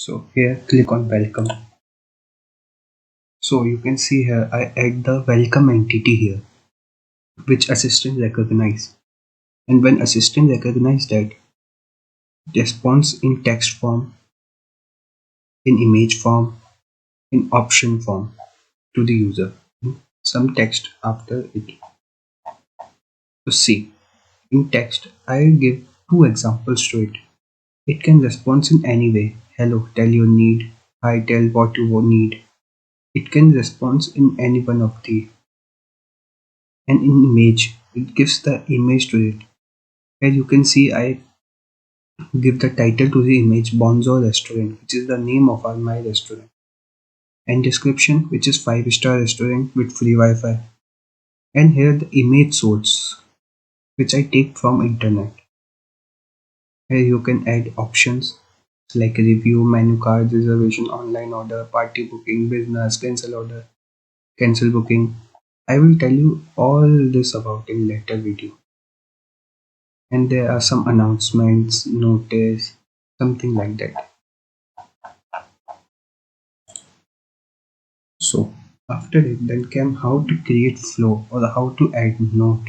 So here click on welcome. So you can see here I add the welcome entity here which assistant recognize, and when assistant recognize that, response in text form, in image form, in option form to the user. Some text after it. So see, in text I give two examples to it. It can respond in any way. Hello, tell your need. Hi, tell what you need. It can respond in any one of the. And in image, it gives the image to it. Here you can see I give the title to the image Bonzo Restaurant, which is the name of my restaurant. And description, which is 5-star restaurant with free Wi-Fi. And here the image source, which I take from internet. Here you can add options like review, menu card, reservation, online order, party booking, business, cancel order, cancel booking. I will tell you all this about in later video. And there are some announcements, notice, something like that. So after it then came how to create flow or how to add note.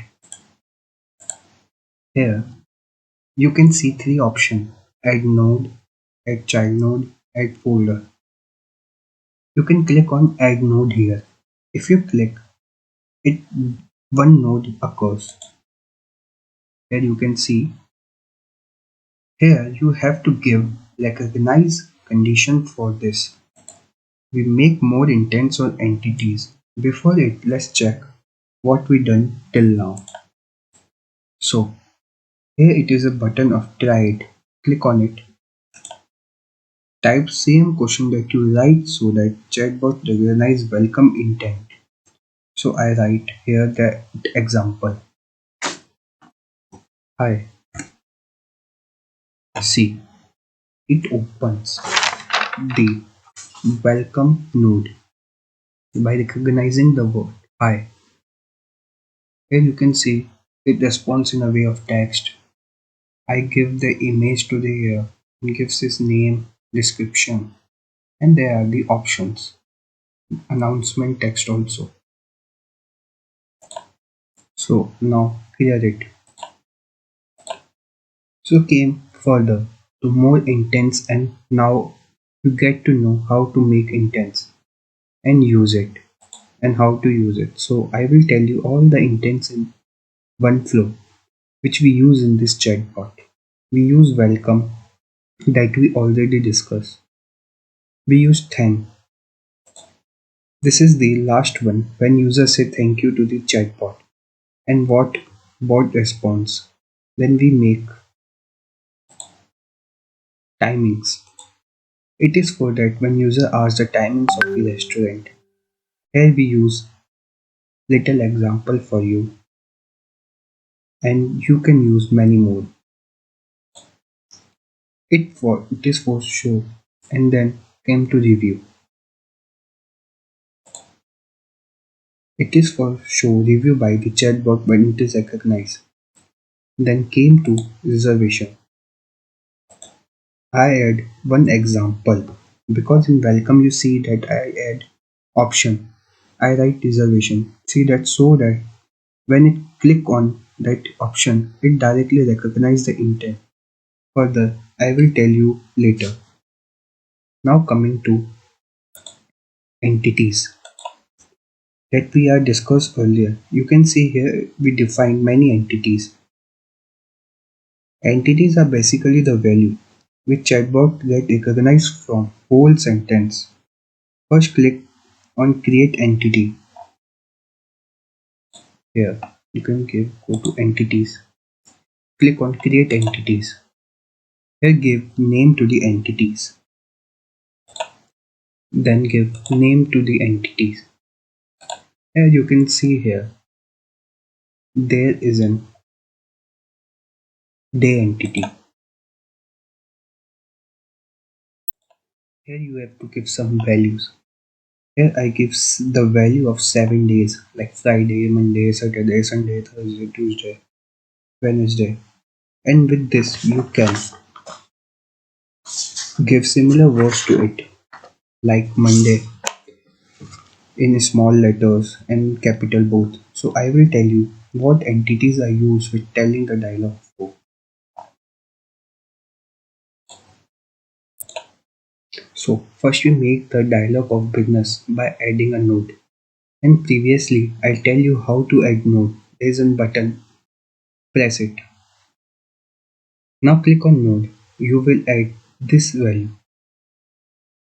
Here you can see three options: add node, add child node, add folder. You can click on add node here. If you click it, one node occurs. Here you can see, here you have to give recognize condition for this. We make more intents on entities. Before it, let's check what we done till now. So here it is a button of try it. Click on it. Type same question that you write so that chatbot recognize welcome intent. So I write here the example. Hi. See, it opens the welcome node by recognizing the word hi. Here you can see it responds in a way of text. I give the image to the and gives his name, description, and there are the options. Announcement text also. So now clear it. So came further to more intents, and now you get to know how to make intents and use it and how to use it. So I will tell you all the intents in one flow which we use in this chatbot. We use welcome that we already discussed. We use thank. This is the last one when users say thank you to the chatbot. And what bot response? Then we make timings. It is for that when user asks the timings of the restaurant. Here we use little example for you, and you can use many more. It is for show, and then came to review. It is for show review by the chatbot when it is recognized. Then came to reservation. I add one example because in welcome you see that I add option. I write reservation. See that so that when it click on that option, it directly recognize the intent. Further, I will tell you later. Now coming to entities that we are discussed earlier. You can see here we define many entities. Entities are basically the value which chatbot get recognized from whole sentence. First click on create entity. Here you can go to entities. Click on create entities. Here give name to the entities. Then give name to the entities. Here you can see here there is an day entity. Here you have to give some values. Here I give the value of 7 days like Friday, Monday, Saturday, Sunday, Thursday, Tuesday, Wednesday. And with this you can give similar words to it, like Monday in small letters and capital both. So I will tell you what entities I use with telling the dialogue flow. So first we make the dialogue of business by adding a node. And previously I'll tell you how to add node. There is a button, press it. Now click on node. You will add this value.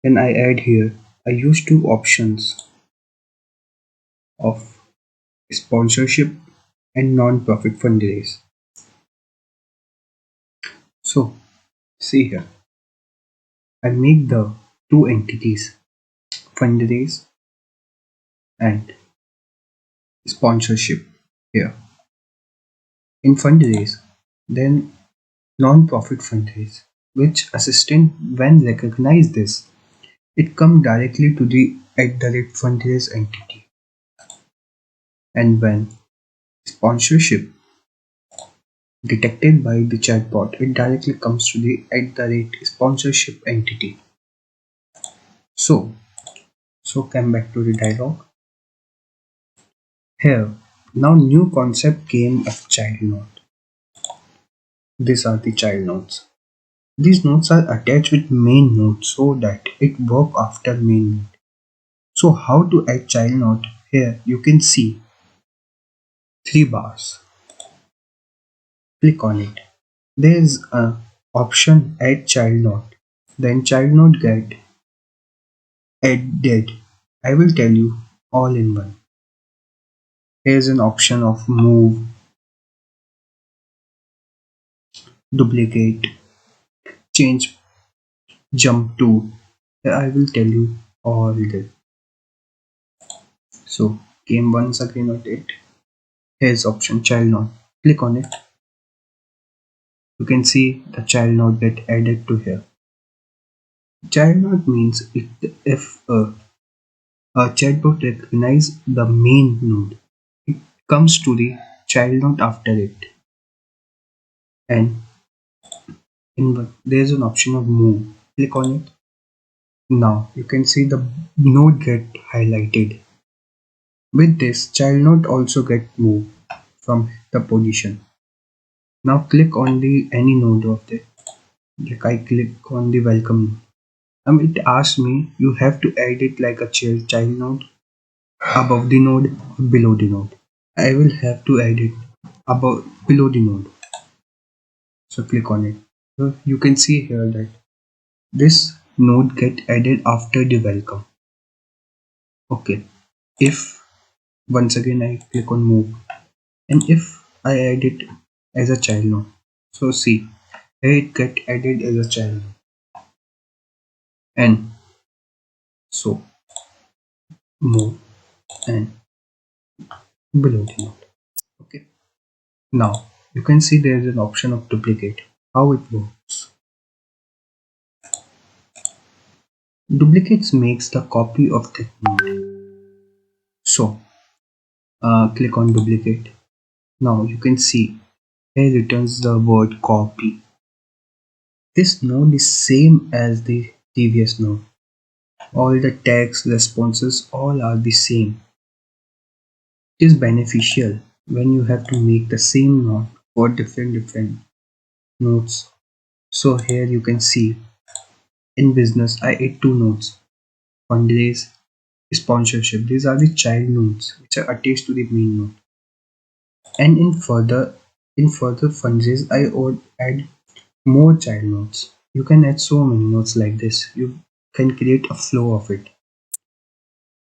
Then I add here. I use two options of sponsorship and non-profit fundraise. So see here. I make the two entities fundraise and sponsorship here. In fundraise, then non-profit fundraise, which assistant when recognize this, it come directly to the @fundraise entity. And when sponsorship detected by the chatbot, it directly comes to the @sponsorship entity. So, so come back to the dialog. Here, now new concept came of child node. These are the child nodes. These nodes are attached with main node so that it work after main node. So how to add child node? Here you can see three bars. Click on it. There is a option add child node. Then child node get added. I will tell you all in one. Here is an option of move, duplicate, change, jump to. Here I will tell you all this. So came once again at it. Here's option child node. Click on it. You can see the child node get added to here. Child node means if a chatbot recognizes the main node, it comes to the child node after it. And there's an option of move. Click on it. Now you can see the node get highlighted. With this, child node also get moved from the position. Now click on the any node of the, like I click on the welcome node. It asks me you have to add it like a child node above the node or below the node. I will have to add it above below the node. So click on it. So you can see here that this node get added after the welcome. Okay. If once again I click on move and if I add it as a child node. So see here it get added as a child node. And so move and below the node. Okay. Now you can see there is an option of duplicate. How it works. Duplicates makes the copy of the node. So click on duplicate. Now you can see here returns the word copy. This node is same as the previous node. All the tags, responses, all are the same. It is beneficial when you have to make the same node for different nodes. So here you can see in business I add two nodes. Fundraise, sponsorship. These are the child nodes which are attached to the main node. And in further fundraise I would add more child nodes. You can add so many nodes like this. You can create a flow of it.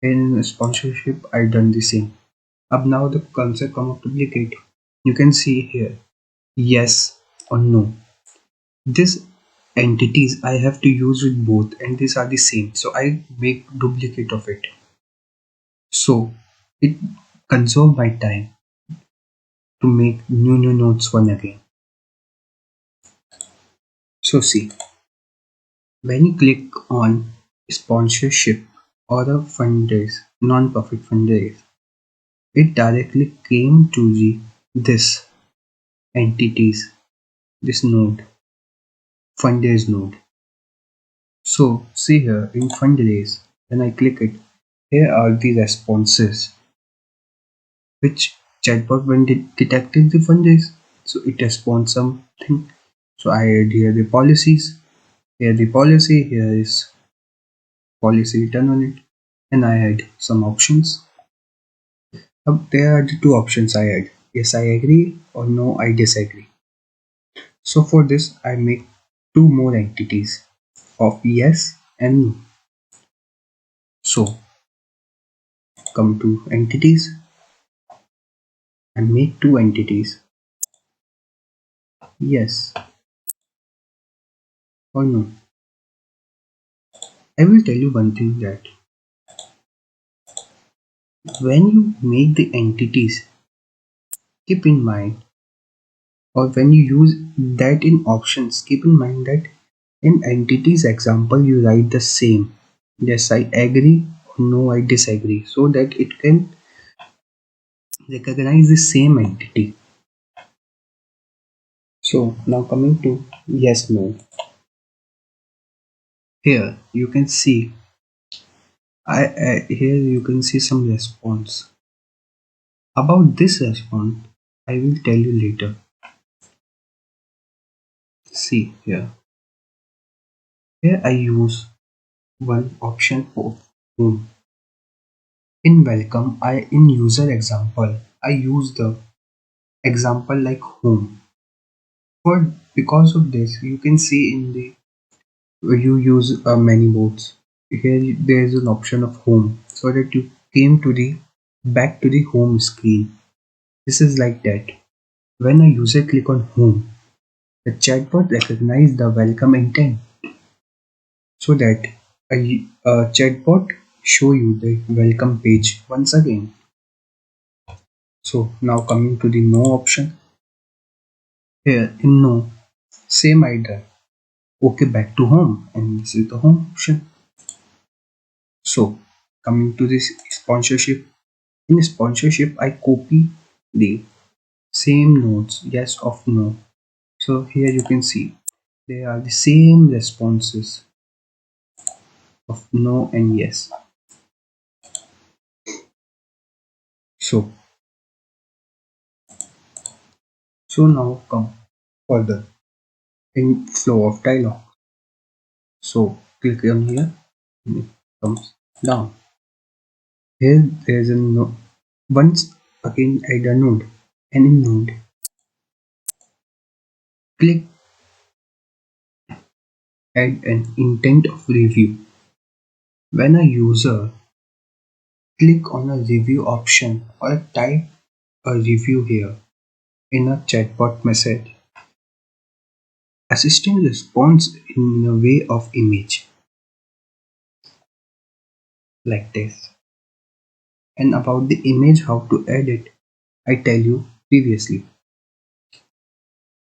In sponsorship I done the same. Up now the concept come of duplicate. You can see here yes or no. This entities I have to use with both and these are the same. So I make duplicate of it. So it consume my time to make new nodes one again. So see, when you click on sponsorship or a fundraise, non-profit fundraise, it directly came to the this entities, this node, fundraise node. So see here in fund days, when I click it, here are the responses which chatbot when detected the fund days. So it responds something. So I add here the policies. Here the policy, here is policy written on it, and I add some options. There are the two options I add. Yes, I agree, or no, I disagree. So for this, I make two more entities of yes and no. So come to entities and make two entities, yes or no. I will tell you one thing that when you make the entities, keep in mind, or when you use that in options, keep in mind that in entities example you write the same. Yes, I agree, or no, I disagree, so that it can recognize the same entity. So now coming to yes no. Here you can see here you can see some response. About this response, I will tell you later. See here. Here I use one option for whom. In welcome, in user example, I use the example like whom. For because of this, you can see in the you use many modes. Here there is an option of home, so that you came to the back to the home screen. This is like that. When a user click on home, the chatbot recognizes the welcome intent, so that a chatbot show you the welcome page once again. So now coming to the no option. Here in no, same idea. Okay, back to home, and this is the home option. So coming to this sponsorship. In sponsorship, I copy the same nodes, yes of no. So here you can see they are the same responses of no and yes. So now come further in flow of dialogue. So click on here and it comes down. Here there is a no. Once again add a node, and in node click add an intent of review. When a user click on a review option or type a review here in a chatbot message, assistant responds in a way of image like this. And about the image, how to add it, I tell you previously.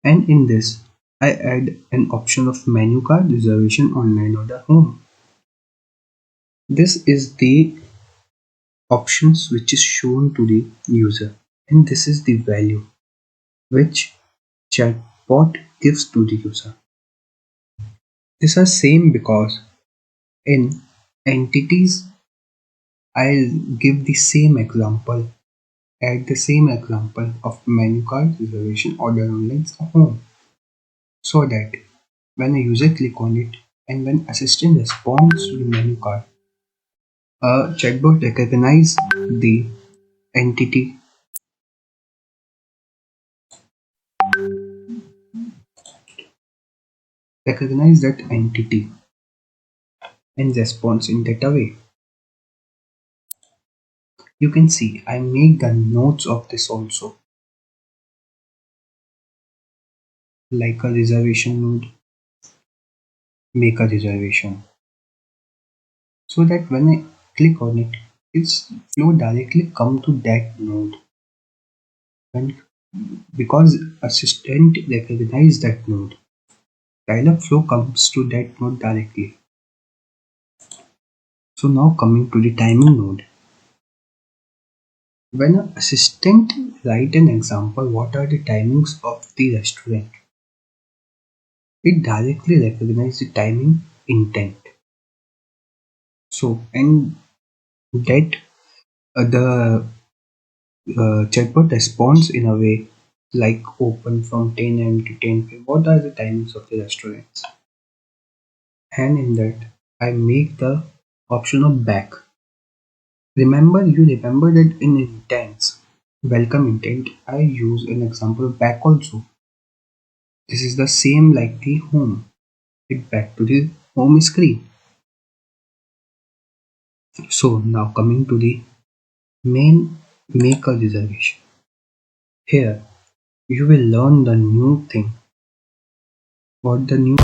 And in this, I add an option of menu card, reservation, online order, home. This is the options which is shown to the user, and this is the value which chatbot gives to the user. These are same because in entities I'll give the same example, add the same example of menu card, reservation, order online, or home, so that when a user click on it and when assistant responds to the menu card, a chatbot recognize the entity, recognize that entity and responds in that way. You can see I make the notes of this also, like a reservation node, make a reservation, so that when I click on it, its flow directly come to that node. When because assistant recognize that node, dialog flow comes to that node directly. So now coming to the timing node. When an assistant write an example, what are the timings of the restaurant? It directly recognizes the timing intent. So, and that the chatbot responds in a way like open from 10 a.m. to 10 p.m. What are the timings of the restaurants? And in that, I make the option of back. You remember that in intents, welcome intent, I use an example of back also. This is the same like the home. It back to the home screen. So now coming to the main make a reservation. Here you will learn the new thing. What the new